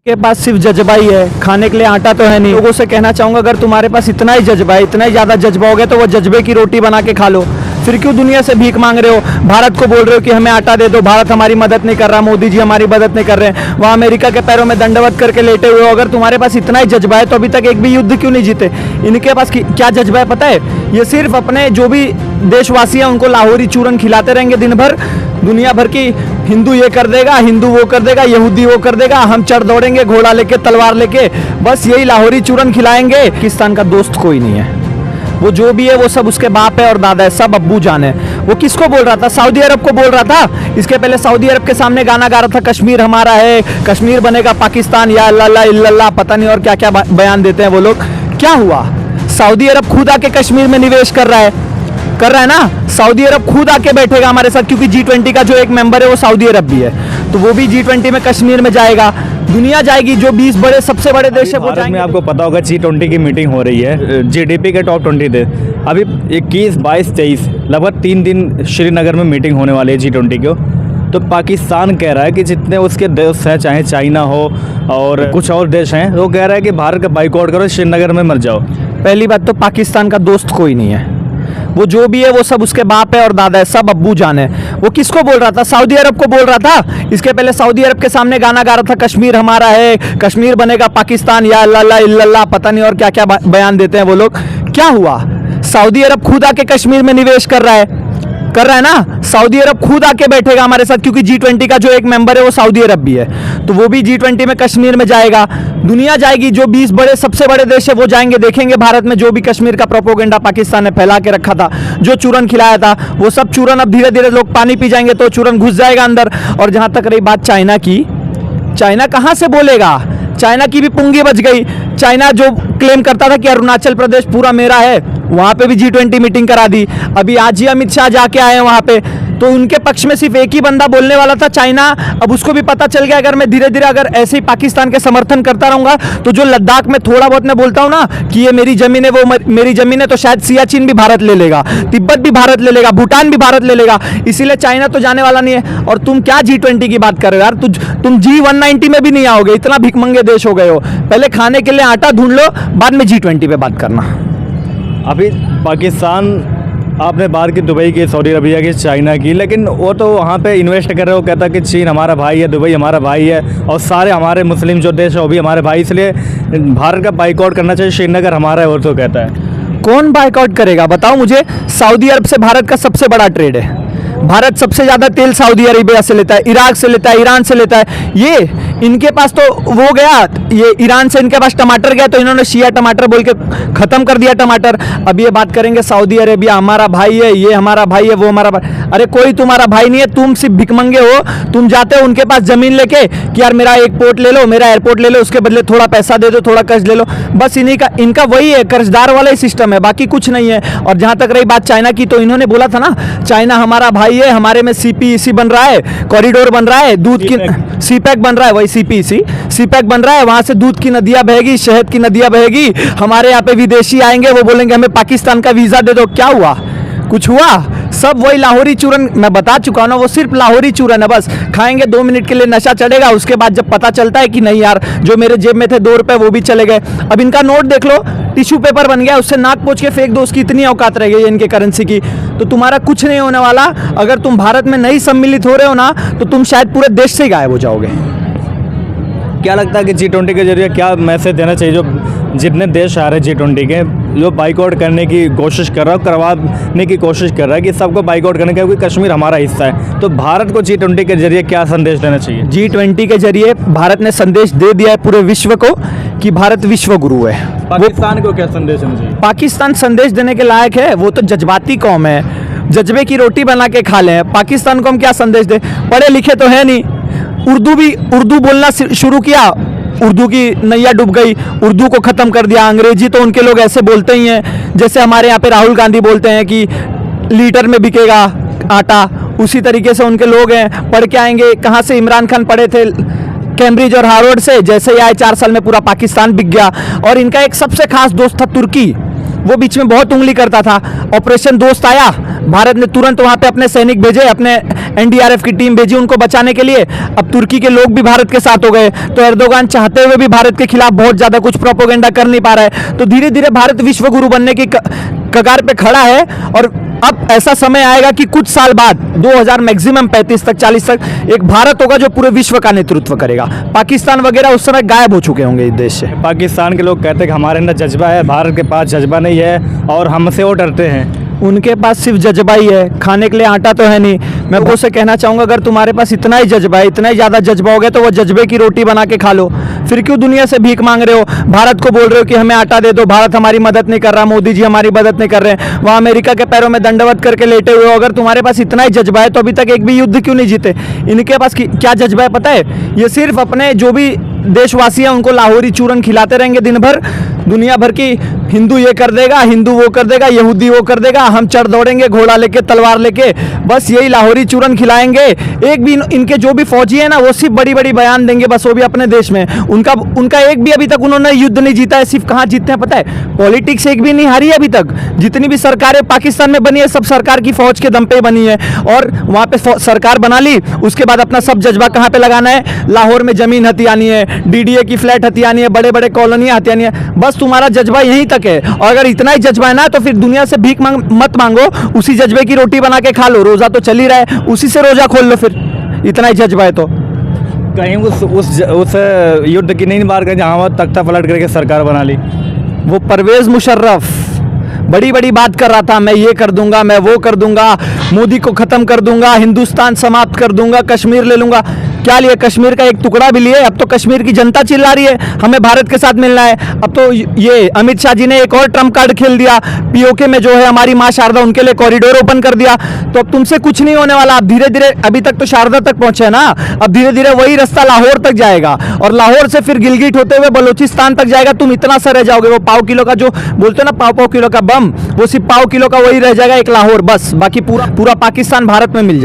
के पास सिर्फ जज्बा ही है, खाने के लिए आटा तो है नहीं। लोगों से कहना चाहूंगा, अगर तुम्हारे पास इतना ही जज्बा है, इतना ही ज्यादा जज्बा हो गया तो वो जज्बे की रोटी बना के खा लो। फिर क्यों दुनिया से भीख मांग रहे हो? भारत को बोल रहे हो कि हमें आटा दे दो, भारत हमारी मदद नहीं कर रहा, मोदी जी हमारी मदद नहीं कर रहे हैं, वहाँ अमेरिका के पैरों में दंडवत करके लेटे हुए हो। अगर तुम्हारे पास इतना ही जज्बा है तो अभी तक एक भी युद्ध क्यों नहीं जीते? इनके पास क्या जज्बा है पता है? ये सिर्फ अपने जो भी देशवासी हैं उनको लाहौरी चूरन खिलाते रहेंगे दिन भर। दुनिया भर की हिंदू ये कर देगा, हिंदू वो कर देगा, यहूदी वो कर देगा, हम चढ़ दौड़ेंगे घोड़ा लेके, तलवार लेके, बस यही लाहौरी चूरन खिलाएंगे। पाकिस्तान का दोस्त कोई नहीं है, वो जो भी है वो सब उसके बाप है और दादा है, सब अब्बू जान है। वो किसको बोल रहा था? सऊदी अरब को बोल रहा था। इसके पहले सऊदी अरब के सामने गाना गा रहा था, कश्मीर हमारा है, कश्मीर बनेगा पाकिस्तान, या अल्लाह इल्लल्लाह, पता नहीं और क्या क्या बयान देते हैं वो लोग। क्या हुआ? सऊदी अरब खुद आके कश्मीर में निवेश कर रहा है ना। सऊदी अरब खुद आके बैठेगा हमारे साथ, क्योंकि G20 का जो एक मेंबर है वो सऊदी अरब भी है, तो वो भी G20 में कश्मीर में जाएगा। दुनिया जाएगी, जो 20 बड़े सबसे बड़े देश है वो जाएंगे। आपको पता होगा G20 की मीटिंग हो रही है, जीडीपी के टॉप 20 थे। अभी 21, 22, 23 लगभग 3 दिन श्रीनगर में मीटिंग होने वाली है G20 की। तो पाकिस्तान कह रहा है कि जितने उसके देश हैं, चाहे चाइना हो और कुछ और देश हैं, वो कह रहा है कि भारत का बाइकआउट करो, श्रीनगर में मर जाओ। पहली बात तो पाकिस्तान का दोस्त कोई नहीं है, वो जो भी है वो सब उसके बाप है और दादा है, सब अब्बू जान है। वो किसको बोल रहा था? सऊदी अरब को बोल रहा था। इसके पहले सऊदी अरब के सामने गाना गा रहा था, कश्मीर हमारा है, कश्मीर बनेगा पाकिस्तान, या अल्लाह इल्लल्लाह, पता नहीं और क्या क्या बयान देते हैं वो लोग। क्या हुआ? सऊदी अरब खुद आके कश्मीर में निवेश कर रहा है ना। सऊदी अरब खुद आके बैठेगा हमारे साथ, क्योंकि G20 का जो एक मेंबर है वो सऊदी अरब भी है, तो वो भी G20 में कश्मीर में जाएगा। दुनिया जाएगी, जो 20 बड़े सबसे बड़े देश है वो जाएंगे, देखेंगे भारत में जो भी कश्मीर का प्रोपोगेंडा पाकिस्तान ने फैला के रखा था, जो चूरन खिलाया था, वो सब चूरन अब धीरे धीरे लोग पानी पी जाएंगे तो चूरन घुस जाएगा अंदर। और जहां तक रही बात चाइना की, चाइना कहां से बोलेगा? चाइना की भी पुंगी बच गई। चाइना जो क्लेम करता था कि अरुणाचल प्रदेश पूरा मेरा है, वहां पे भी G20 मीटिंग करा दी। अभी आज ही अमित शाह जाके आए हैं वहां पे, तो उनके पक्ष में सिर्फ एक ही बंदा बोलने वाला था, चाइना। अब उसको भी पता चल गया, अगर मैं धीरे धीरे अगर ऐसे ही पाकिस्तान के समर्थन करता रहूंगा तो जो लद्दाख में थोड़ा बहुत मैं बोलता हूं ना कि ये मेरी जमीन है, वो मेरी जमीन है, तो शायद सियाचिन भी भारत ले लेगा, तिब्बत भी भारत ले लेगा, भूटान भी भारत ले लेगा। इसीलिए चाइना तो जाने वाला नहीं है। और तुम क्या G20 की बात कर रहे हो यार? तुम G190 में भी नहीं आओगे, इतना भिखमंगे देश हो गए हो। पहले खाने के लिए आटा ढूंढ लो, बाद में G20 पे बात करना। अभी पाकिस्तान, आपने बात की दुबई की, सऊदी अरबिया की, चाइना की, लेकिन वो तो वहाँ पे इन्वेस्ट कर रहे हो। कहता कि चीन हमारा भाई है, दुबई हमारा भाई है, और सारे हमारे मुस्लिम जो देश है वो भी हमारे भाई, इसलिए भारत का बाइकआउट करना चाहिए, श्रीनगर हमारा है, वो तो कहता है। कौन बाइकआउट करेगा बताओ मुझे? सऊदी अरब से भारत का सबसे बड़ा ट्रेड है। भारत सबसे ज़्यादा तेल सऊदी अरेबिया से लेता है, इराक से लेता है, ईरान से लेता है। ये इनके पास तो वो गया, ये ईरान से इनके पास टमाटर गया तो इन्होंने शिया टमाटर बोल के ख़त्म कर दिया टमाटर। अब ये बात करेंगे सऊदी अरेबिया हमारा भाई है, ये हमारा भाई है, वो हमारा भाई। अरे कोई तुम्हारा भाई नहीं है, तुम सिर्फ भिखमंगे हो। तुम जाते हो उनके पास ज़मीन लेके कि यार मेरा एक पोर्ट ले लो, मेरा एयरपोर्ट ले लो, उसके बदले थोड़ा पैसा दे दो, थोड़ा कर्ज ले लो। बस इनका वही है, कर्जदार वाला ही सिस्टम है, बाकी कुछ नहीं है। और जहाँ तक रही बात चाइना की, तो इन्होंने बोला था ना, चाइना हमारा भाई है, हमारे में CPEC बन रहा है, कॉरिडोर बन रहा है, दूध की CPEC बन रहा है, वही CPEC बन रहा है, वहां से दूध की नदियां बहेगी, शहद की नदियां बहेगी। हमारे यहाँ पे विदेशी आएंगे, वो बोलेंगे हमें पाकिस्तान का वीजा दे दो। क्या हुआ? कुछ हुआ? सब वही लाहौरी चूरन, मैं बता चुका हूं ना, वो सिर्फ लाहौरी चूरन है। बस खाएंगे, 2 मिनट के लिए नशा चढ़ेगा, उसके बाद जब पता चलता है कि नहीं यार, जो मेरे जेब में थे 2 रुपए वो भी चले गए। अब इनका नोट देख लो, टिश्यू पेपर बन गया, उससे नाक पोंछ के फेंक दो, उसकी इतनी औकात रह गई है इनके करेंसी की। तो तुम्हारा कुछ नहीं होने वाला। अगर तुम भारत में नहीं सम्मिलित हो रहे हो ना, तो तुम शायद पूरे देश से गायब हो जाओगे। क्या लगता है कि G20 के जरिए क्या मैसेज देना चाहिए, जो जितने देश आ रहे हैं G20 के, जो बाइकआउट करने की कोशिश कर रहा है, करवाने की कोशिश कर रहा है कि सबको बाइकआउट करने का, क्योंकि कश्मीर हमारा हिस्सा है, तो भारत को G20 के जरिए क्या संदेश देना चाहिए? G20 के जरिए भारत ने संदेश दे दिया है पूरे विश्व को कि भारत विश्व गुरु है। पाकिस्तान को क्या संदेश देना चाहिए? पाकिस्तान संदेश देने के लायक है, वो तो जज्बाती कौम है, जज्बे की रोटी बना के खा लें। पाकिस्तान को हम क्या संदेश दें? पढ़े लिखे तो है नहीं, उर्दू बोलना शुरू किया, उर्दू की नैया डूब गई, उर्दू को ख़त्म कर दिया। अंग्रेजी तो उनके लोग ऐसे बोलते ही हैं, जैसे हमारे यहाँ पे राहुल गांधी बोलते हैं कि लीटर में बिकेगा आटा, उसी तरीके से उनके लोग हैं। पढ़ के आएंगे, कहाँ से इमरान खान पढ़े थे? कैम्ब्रिज और हार्वर्ड से। जैसे ही आए 4 साल में पूरा पाकिस्तान बिक गया। और इनका एक सबसे खास दोस्त था तुर्की। वो बीच में बहुत उंगली करता था। ऑपरेशन दोस्त आया, भारत ने तुरंत वहां पे अपने सैनिक भेजे, अपने एनडीआरएफ की टीम भेजी उनको बचाने के लिए। अब तुर्की के लोग भी भारत के साथ हो गए, तो एर्दोगान चाहते हुए भी भारत के खिलाफ बहुत ज्यादा कुछ प्रोपोगेंडा कर नहीं पा रहा है। तो धीरे धीरे भारत विश्व गुरु बनने की कगार पे खड़ा है। और अब ऐसा समय आएगा कि कुछ साल बाद 2000 मैक्सिमम 35 तक 40 तक एक भारत होगा जो पूरे विश्व का नेतृत्व करेगा। पाकिस्तान वगैरह उस समय गायब हो चुके होंगे इस देश से। पाकिस्तान के लोग कहते हैं कि हमारे अंदर जज्बा है, भारत के पास जज्बा नहीं है और हमसे वो डरते हैं। उनके पास सिर्फ जज्बा ही है, खाने के लिए आटा तो है नहीं। मैं वो से कहना चाहूँगा, अगर तुम्हारे पास इतना ही जज्बा है, इतना ही ज़्यादा जज्बा हो गया, तो वो जज्बे की रोटी बना के खा लो। फिर क्यों दुनिया से भीख मांग रहे हो? भारत को बोल रहे हो कि हमें आटा दे दो, भारत हमारी मदद नहीं कर रहा, मोदी जी हमारी मदद नहीं कर रहे हैं, वहाँ अमेरिका के पैरों में दंडवत करके लेटे हुए हो। अगर तुम्हारे पास इतना ही जज्बा है तो अभी तक एक भी युद्ध क्यों नहीं जीते? इनके पास क्या जज्बा है पता है? ये सिर्फ अपने जो भी देशवासी हैं उनको लाहौरी चूरन खिलाते रहेंगे दिन भर। दुनिया भर की हिंदू ये कर देगा, हिंदू वो कर देगा, यहूदी वो कर देगा, हम चढ़ दौड़ेंगे घोड़ा लेके, तलवार लेके, बस यही लाहौरी चूरन खिलाएंगे। एक भी इनके जो भी फौजी है ना, वो सिर्फ बड़ी बड़ी बयान देंगे, बस वो भी अपने देश में। उनका एक भी अभी तक उन्होंने युद्ध नहीं जीता है। सिर्फ कहाँ जीतते हैं पता है? पॉलिटिक्स एक भी नहीं हारी है अभी तक। जितनी भी सरकारें पाकिस्तान में बनी है, सब सरकार की फौज के दम पे बनी है। और वहाँ पे सरकार बना ली, उसके बाद अपना सब जज्बा कहाँ पे लगाना है? लाहौर में जमीन हथियानी है, डीडीए की फ्लैट हथियानी है, बड़े बड़े कॉलोनियां हथियानी है। बस तुम्हारा जज्बा यहीं तक है। और अगर इतना ही जज्बा है ना, तो फिर दुनिया से भीख मत मांगो, उसी जज्बे की रोटी बना के खा लो। रोजा तो चल ही रहा है, उसी से रोजा खोल लो फिर, इतना ही जज्बा है तो। कहीं उस युद्ध की नहीं बात करें जहाँ वह तख्ता पलट करके सरकार बना ली। वो परवेज मुशर्रफ बड़ी बड़ी बात कर रहा था, मैं ये कर दूंगा, मैं वो कर दूंगा, मोदी को खत्म कर दूंगा, हिंदुस्तान समाप्त कर दूंगा, कश्मीर ले लूंगा। क्या लिए? कश्मीर का एक टुकड़ा भी लिए। अब तो कश्मीर की जनता चिल्ला रही है हमें भारत के साथ मिलना है। अब तो ये अमित शाह जी ने एक और ट्रम्प कार्ड खेल दिया, पीओके में जो है हमारी माँ शारदा, उनके लिए कॉरिडोर ओपन कर दिया। तो अब तुमसे कुछ नहीं होने वाला। अब धीरे धीरे, अभी तक तो शारदा तक पहुंचे ना, अब धीरे धीरे वही रास्ता लाहौर तक जाएगा, और लाहौर से फिर गिलगिट होते हुए बलूचिस्तान तक जाएगा। तुम इतना सा रह जाओगे, वो पाव किलो का जो बोलते हो ना, पाव किलो का बम, वो सिर्फ पाव किलो का वही रह जाएगा, एक लाहौर, बस। बाकी पूरा पाकिस्तान भारत में मिल जाए।